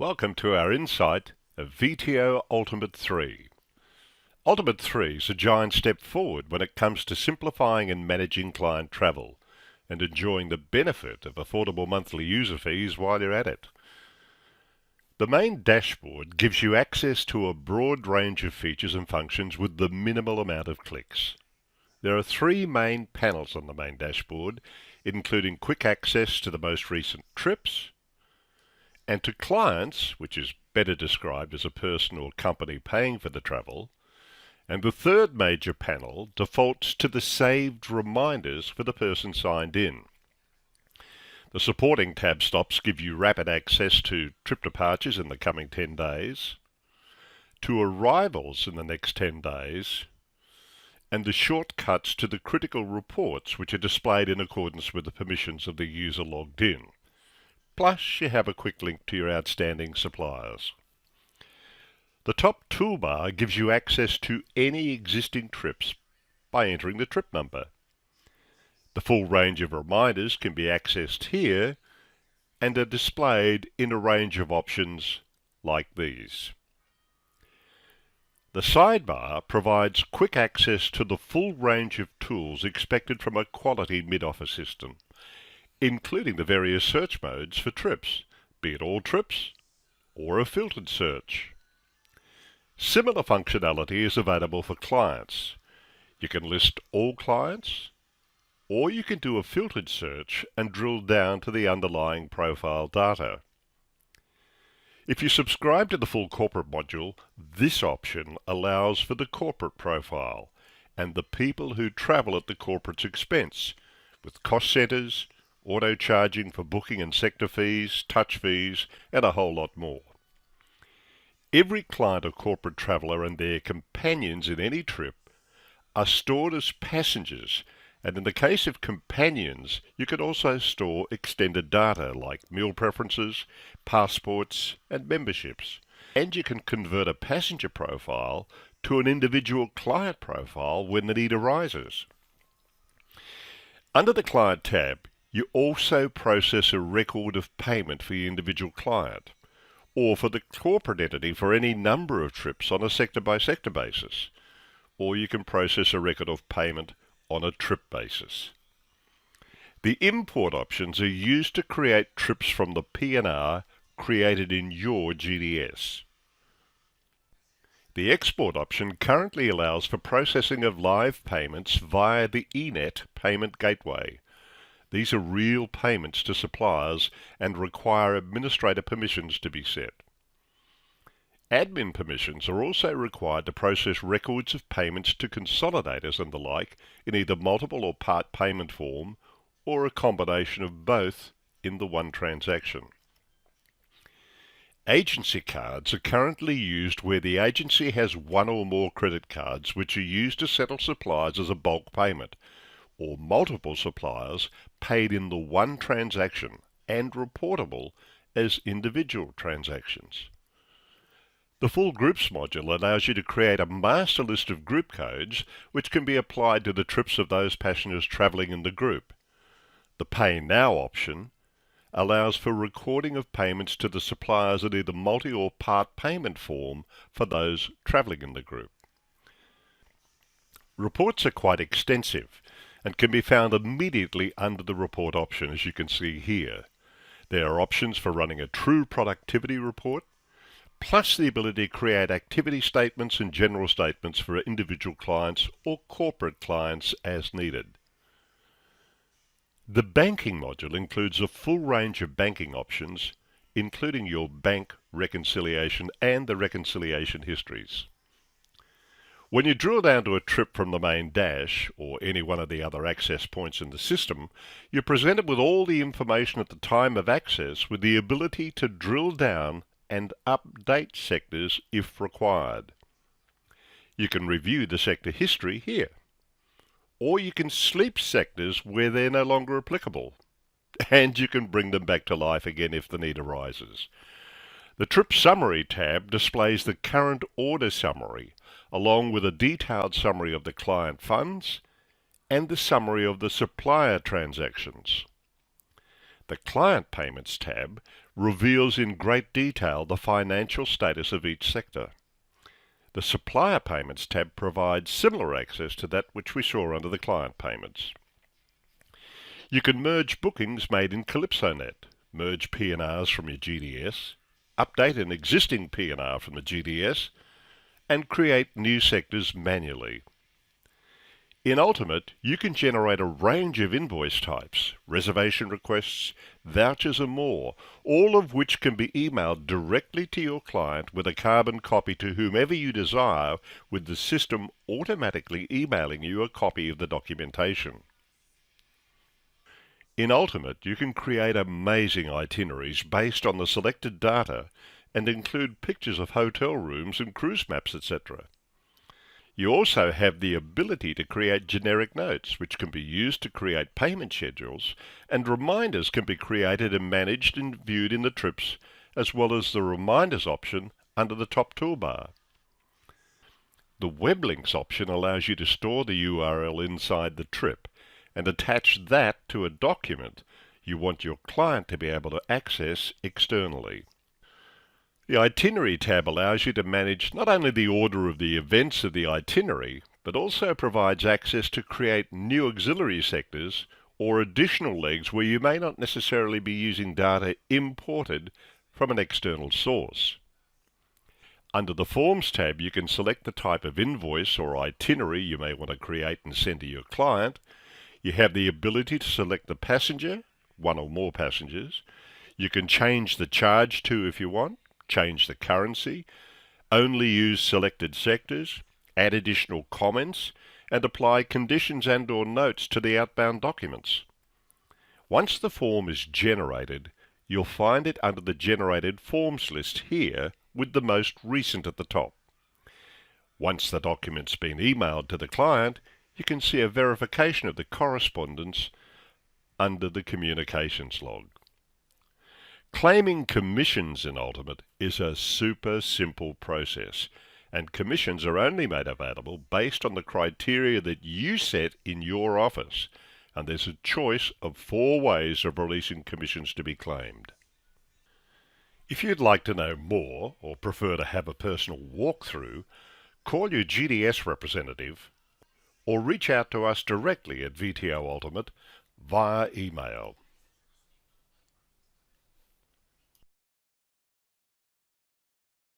Welcome to our insight of VTO Ultimate 3. Ultimate 3 is a giant step forward when it comes to simplifying and managing client travel and enjoying the benefit of affordable monthly user fees while you're at it. The main dashboard gives you access to a broad range of features and functions with the minimal amount of clicks. There are three main panels on the main dashboard, including quick access to the most recent trips, and to clients, which is better described as a person or company paying for the travel. And the third major panel defaults to the saved reminders for the person signed in. The supporting tab stops give you rapid access to trip departures in the coming 10 days, to arrivals in the next 10 days, and the shortcuts to the critical reports which are displayed in accordance with the permissions of the user logged in. Plus, you have a quick link to your outstanding suppliers. The top toolbar gives you access to any existing trips by entering the trip number. The full range of reminders can be accessed here and are displayed in a range of options like these. The sidebar provides quick access to the full range of tools expected from a quality mid-office system, including the various search modes for trips, be it all trips or a filtered search. Similar functionality is available for clients. You can list all clients, or you can do a filtered search and drill down to the underlying profile data. If you subscribe to the full corporate module, this option allows for the corporate profile and the people who travel at the corporate's expense, with cost centers, auto charging for booking and sector fees, touch fees, and a whole lot more. Every client or corporate traveller and their companions in any trip are stored as passengers, and in the case of companions, you can also store extended data like meal preferences, passports, and memberships. And you can convert a passenger profile to an individual client profile when the need arises. Under the Client tab, you also process a record of payment for your individual client, or for the corporate entity for any number of trips on a sector-by-sector basis, or you can process a record of payment on a trip basis. The import options are used to create trips from the P&R created in your GDS. The export option currently allows for processing of live payments via the eNet payment gateway. These are real payments to suppliers and require administrator permissions to be set. Admin permissions are also required to process records of payments to consolidators and the like in either multiple or part payment form or a combination of both in the one transaction. Agency cards are currently used where the agency has one or more credit cards which are used to settle suppliers as a bulk payment, or multiple suppliers paid in the one transaction and reportable as individual transactions. The Full Groups module allows you to create a master list of group codes which can be applied to the trips of those passengers travelling in the group. The Pay Now option allows for recording of payments to the suppliers in either multi or part payment form for those travelling in the group. Reports are quite extensive and can be found immediately under the report option, as you can see here. There are options for running a true productivity report, plus the ability to create activity statements and general statements for individual clients or corporate clients as needed. The banking module includes a full range of banking options, including your bank reconciliation and the reconciliation histories. When you drill down to a trip from the main dash, or any one of the other access points in the system, you're presented with all the information at the time of access with the ability to drill down and update sectors if required. You can review the sector history here, or you can sleep sectors where they're no longer applicable, and you can bring them back to life again if the need arises. The Trip Summary tab displays the current order summary, along with a detailed summary of the client funds and the summary of the supplier transactions. The Client Payments tab reveals in great detail the financial status of each sector. The Supplier Payments tab provides similar access to that which we saw under the Client Payments. You can merge bookings made in CalypsoNet, merge P&Rs from your GDS, update an existing P&R from the GDS, and create new sectors manually. In Ultimate, you can generate a range of invoice types, reservation requests, vouchers and more, all of which can be emailed directly to your client with a carbon copy to whomever you desire, with the system automatically emailing you a copy of the documentation. In Ultimate, you can create amazing itineraries based on the selected data and include pictures of hotel rooms and cruise maps, etc. You also have the ability to create generic notes, which can be used to create payment schedules, and reminders can be created and managed and viewed in the trips, as well as the reminders option under the top toolbar. The web links option allows you to store the URL inside the trip and attach that to a document you want your client to be able to access externally. The Itinerary tab allows you to manage not only the order of the events of the itinerary, but also provides access to create new auxiliary sectors or additional legs where you may not necessarily be using data imported from an external source. Under the Forms tab, you can select the type of invoice or itinerary you may want to create and send to your client. You have the ability to select the passenger, one or more passengers. You can change the charge to if you want, change the currency, only use selected sectors, add additional comments, and apply conditions and/or notes to the outbound documents. Once the form is generated, you'll find it under the Generated Forms list here with the most recent at the top. Once the document's been emailed to the client, you can see a verification of the correspondence under the Communications log. Claiming commissions in Ultimate is a super simple process, and commissions are only made available based on the criteria that you set in your office, and there's a choice of 4 ways of releasing commissions to be claimed. If you'd like to know more or prefer to have a personal walkthrough, call your GDS representative or reach out to us directly at VTO Ultimate via email.